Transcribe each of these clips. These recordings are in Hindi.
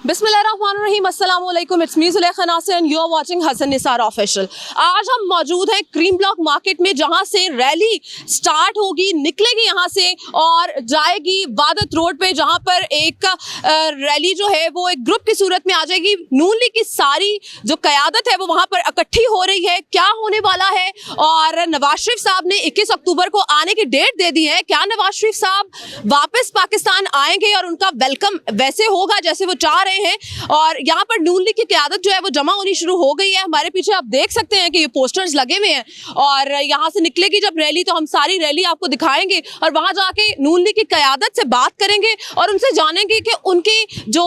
बिस्मिल्लाहिर्रहमानिर्रहीम, अस्सलाम वालेकुम, it's me Zulekha Nasir and you are watching Hasan Nisar official. आज हम मौजूद हैं क्रीम ब्लॉक मार्केट में, जहां से रैली स्टार्ट होगी, निकलेगी यहां से और जाएगी वादत रोड पे, जहां पर एक रैली जो है वो एक ग्रुप की सूरत में आ जाएगी। नून लीग की सारी जो क़यादत है वो वहां पर इकट्ठी हो रही है। क्या होने वाला है, और नवाज शरीफ साहब ने 21 अक्टूबर को आने की डेट दे दी है। क्या नवाज शरीफ साहब वापस पाकिस्तान आएंगे और उनका वेलकम वैसे होगा जैसे वो चाह रहे हैं। और यहाँ पर नून लीग की क़यादत जो है वो जमा होनी शुरू हो गई है। हमारे पीछे आप देख सकते हैं कि ये पोस्टर्स लगे हुए हैं, और यहाँ से निकलेगी जब रैली तो हम सारी रैली आपको दिखाएंगे और वहां जाके नून लीग की क़यादत से बात करेंगे और उनसे जानेंगे कि उनकी जो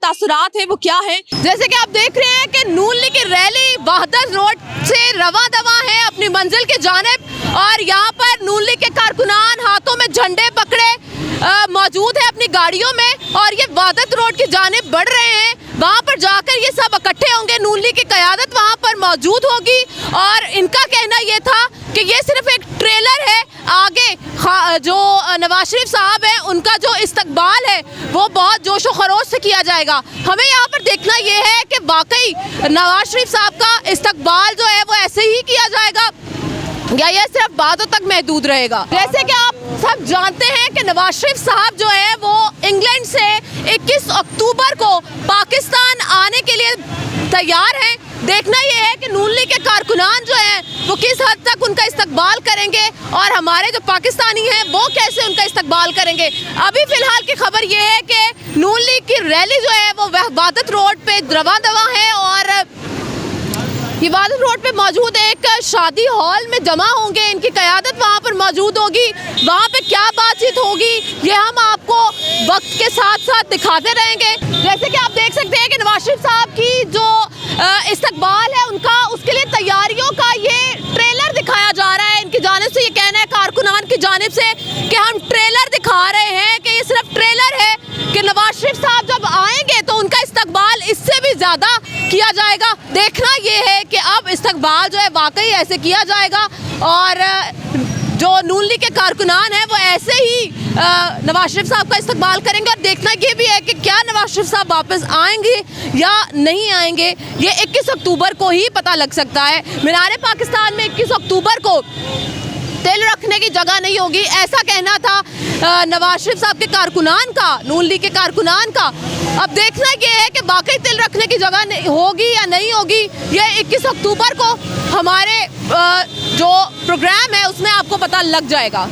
तासुरात है वो क्या है। जैसे कि आप देख रहे हैं कि नून लीग की रैली वहदत रोड से रवा दवा है अपनी मंजिल की जानिब, और यहाँ पर नून लीग के कारकुनान हाथों में झंडे पकड़े मौजूद है अपनी गाड़ियों में, और ये वहदत रोड की जानिब बढ़ रहे हैं। वहाँ पर जाकर ये सब इकट्ठे होंगे, नून लीग की क़यादत वहाँ पर मौजूद होगी, और इनका कहना ये था कि ये सिर्फ एक ट्रेलर है। आगे जो नवाज शरीफ साहब है उनका जो इस्तकबाल है वो बहुत जोशो खरोश से किया जाएगा। हमें यहाँ पर देखना ये है कि वाकई नवाज शरीफ साहब का इस्तकबाल जो है वो ऐसे ही किया जाएगा या ये सिर्फ बातों तक महदूद रहेगा। जैसे कि आप सब जानते हैं कि नवाज शरीफ साहब जो है वो इंग्लैंड से 21 अक्टूबर को पाकिस्तान आने के लिए तैयार हैं। देखना ये है कि नून लीग के कारकुनान जो हैं वो किस हद तक उनका इस्तकबाल करेंगे और हमारे जो पाकिस्तानी हैं वो कैसे उनका इस्तकबाल करेंगे। अभी फिलहाल की खबर ये है कि नून लीग की रैली जो है वो वहदत रोड पे रवा दवा है, और ये वादत रोड पे मौजूद एक शादी हॉल में जमा होंगे। इनकी क़यादत वहाँ पर मौजूद होगी। वहाँ पे क्या बातचीत होगी ये हम आपको वक्त के साथ साथ दिखाते रहेंगे। जैसे कि आप देख सकते हैं कि नवाज शरीफ साहब की जो इस्तकबाल है उनका, उसके लिए तैयारियों का ये ट्रेलर दिखाया जा रहा है। इनकी जानिब से ये कहना है कारकुनान की जानिब से कि हम ट्रेलर दिखा रहे हैं, कि ये सिर्फ ट्रेलर है, कि नवाज शरीफ साहब जब आएंगे तो उनका इस्तकबाल इससे भी ज़्यादा किया जाएगा। देखना ये है कि अब इस्तकबाल जो है वाकई ऐसे किया जाएगा, और जो नून लीग के कारकुनान हैं वो ऐसे ही नवाज शरीफ साहब का इस्तकबाल करेंगे। और देखना ये भी है कि क्या नवाज शरीफ साहब वापस आएंगे या नहीं आएंगे, ये 21 अक्टूबर को ही पता लग सकता है। मीनार पाकिस्तान में 21 अक्टूबर को तिल रखने की जगह नहीं होगी, ऐसा कहना था नवाज शरीफ साहब के कारकुनान का, नून लीग के कारकुनान का। अब देखना ये है कि वाकई तिल रखने की जगह होगी या नहीं होगी। ये 21 अक्टूबर को हमारे जो प्रोग्राम है उसमें आपको पता लग जाएगा।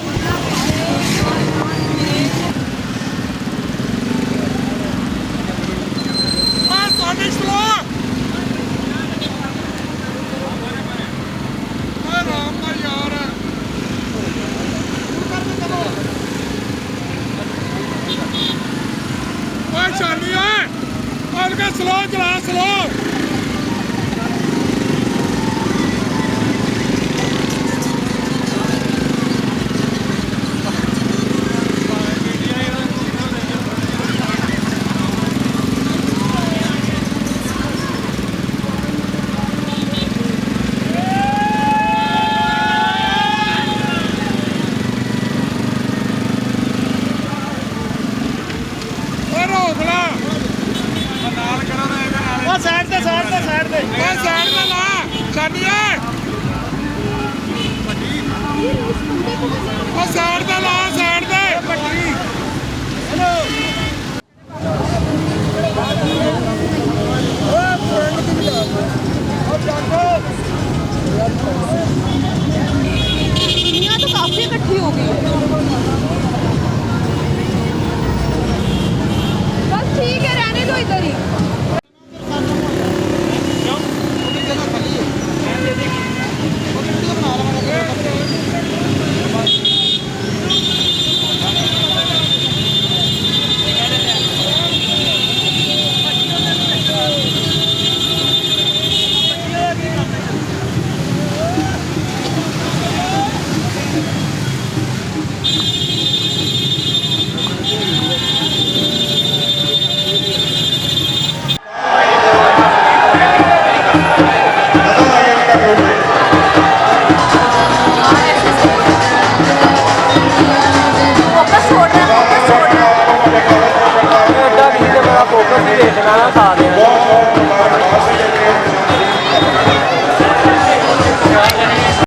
स्लो चला स्लो। दुनिया तो काफी इकट्ठी हो गई है। बस ठीक है, रहने दो इधर ही। ਫੋਕਸ ਹੀ ਦੇਖਣਾ ਨਾ ਸਾਥ